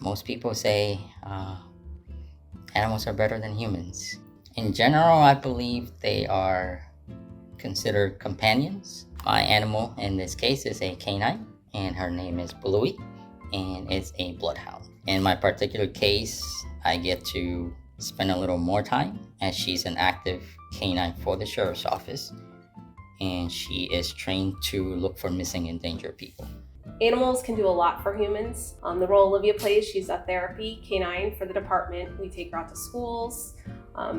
Most people say animals are better than humans. In general, I believe they are considered companions. My animal in this case is a canine, and her name is Bluey, and it's a bloodhound. In my particular case, I get to spend a little more time as she's an active canine for the sheriff's office, and she is trained to look for missing and endangered people. Animals can do a lot for humans. The role Olivia plays, she's a therapy canine for the department. We take her out to schools.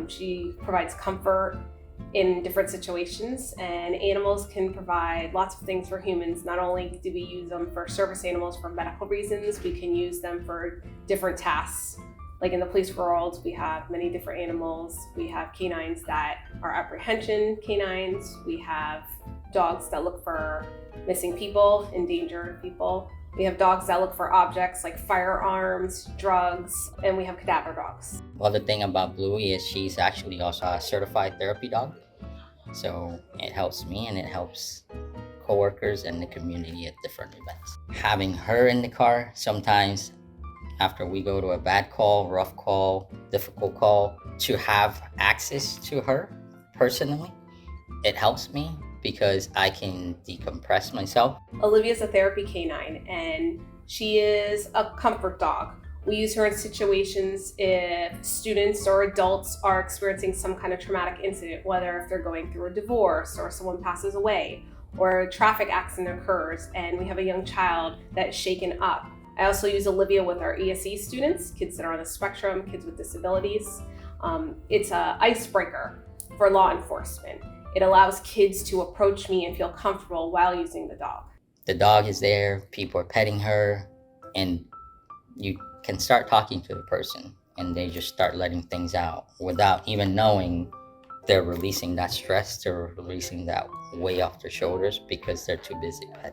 She provides comfort in different situations, and animals can provide lots of things for humans. Not only do we use them for service animals for medical reasons, we can use them for different tasks. Like in the police world, we have many different animals. We have canines that are apprehension canines. We have dogs that look for missing people, endangered people. We have dogs that look for objects like firearms, drugs, and we have cadaver dogs. Well, the thing about Bluey is she's actually also a certified therapy dog. So it helps me and it helps coworkers and the community at different events. Having her in the car, sometimes after we go to a bad call, rough call, difficult call, to have access to her personally, it helps me because I can decompress myself. Olivia's a therapy canine, and she is a comfort dog. We use her in situations if students or adults are experiencing some kind of traumatic incident, whether if they're going through a divorce or someone passes away or a traffic accident occurs and we have a young child that's shaken up. I also use Olivia with our AICE students, kids that are on the spectrum, kids with disabilities. It's an icebreaker for law enforcement. It allows kids to approach me and feel comfortable while using the dog. The dog is there, people are petting her, and you can start talking to the person and they just start letting things out without even knowing they're releasing that stress, they're releasing that weight off their shoulders because they're too busy petting.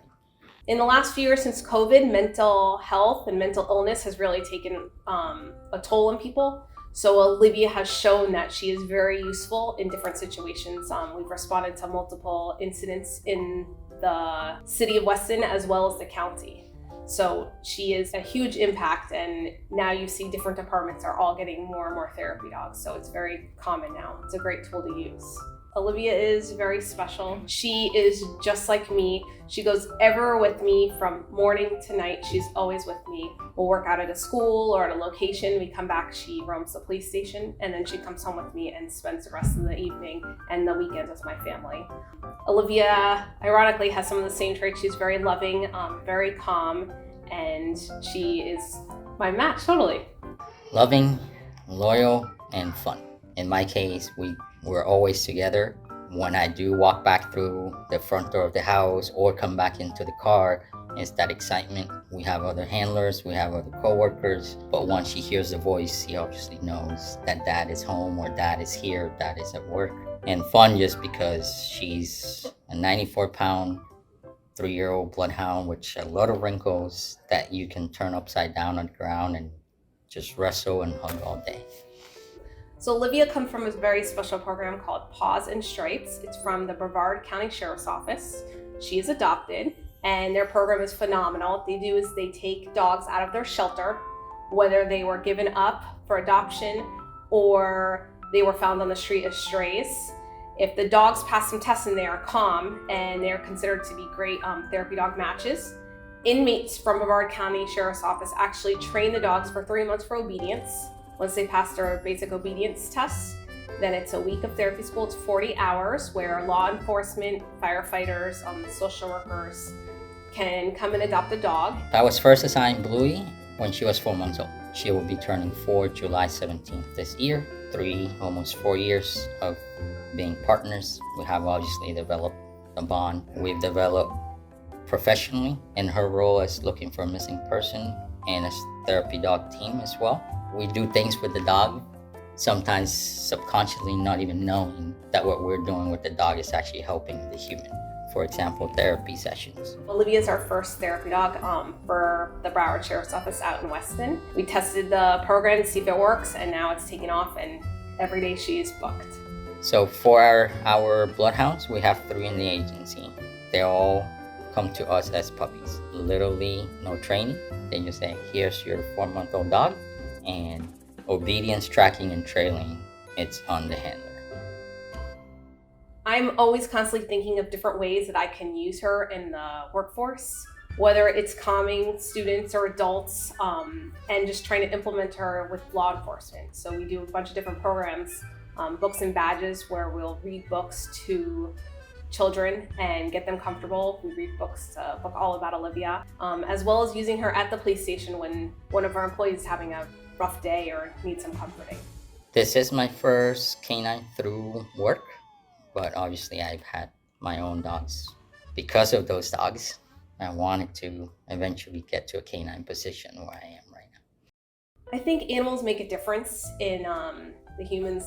In the last few years since COVID, mental health and mental illness has really taken a toll on people. So Olivia has shown that she is very useful in different situations. We've responded to multiple incidents in the city of Weston as well as the county. So she is a huge impact, and now you see different departments are all getting more and more therapy dogs. So it's very common now. It's a great tool to use. Olivia is very special. She is just like me. She goes everywhere with me from morning to night. She's always with me. We'll work out at a school or at a location. We come back, she roams the police station, and then she comes home with me and spends the rest of the evening and the weekends with my family. Olivia, ironically, has some of the same traits. She's very loving, very calm, and she is my match, totally. Loving, loyal, and fun. In my case, we're always together. When I do walk back through the front door of the house or come back into the car, it's that excitement. We have other handlers, we have other coworkers, but once she hears the voice, she obviously knows that dad is home or dad is here, dad is at work. And fun just because she's a 94-pound, 3-year-old bloodhound with a lot of wrinkles that you can turn upside down on the ground and just wrestle and hug all day. So Olivia comes from a very special program called Paws and Stripes. It's from the Brevard County Sheriff's Office. She is adopted, and their program is phenomenal. What they do is they take dogs out of their shelter, whether they were given up for adoption or they were found on the street as strays. If the dogs pass some tests and they are calm and they're considered to be great therapy dog matches, inmates from Brevard County Sheriff's Office actually train the dogs for 3 months for obedience. Once they pass their basic obedience tests, then it's a week of therapy school. It's 40 hours where law enforcement, firefighters, social workers can come and adopt a dog. I was first assigned Bluey when she was 4 months old. She will be turning 4 July 17th this year. Almost 4 years of being partners. We have obviously developed a bond. We've developed professionally in her role as looking for a missing person and as therapy dog team as well. We do things with the dog, sometimes subconsciously not even knowing that what we're doing with the dog is actually helping the human. For example, therapy sessions. Olivia is our first therapy dog for the Broward Sheriff's Office out in Weston. We tested the program to see if it works, and now it's taken off, and every day she is booked. So for our bloodhounds, we have 3 in the agency. They all come to us as puppies. Literally no training. Then you say, here's your 4-month-old dog, and obedience, tracking, and trailing, it's on the handler. I'm always constantly thinking of different ways that I can use her in the workforce, whether it's calming students or adults, and just trying to implement her with law enforcement. So we do a bunch of different programs, books and badges, where we'll read books to children and get them comfortable. We read books, a book all about Olivia, as well as using her at the police station when one of our employees is having a rough day or needs some comforting. This is my first canine through work, but obviously I've had my own dogs. Because of those dogs, I wanted to eventually get to a canine position where I am right now. I think animals make a difference in the human's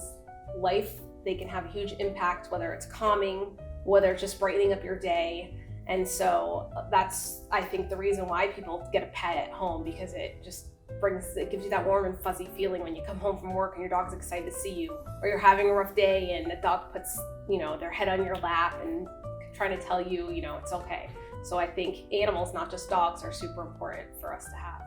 life. They can have a huge impact, whether it's calming, whether it's just brightening up your day. And so that's, I think, the reason why people get a pet at home, because it gives you that warm and fuzzy feeling when you come home from work and your dog's excited to see you, or you're having a rough day and the dog puts, their head on your lap and trying to tell you, it's okay. So I think animals, not just dogs, are super important for us to have.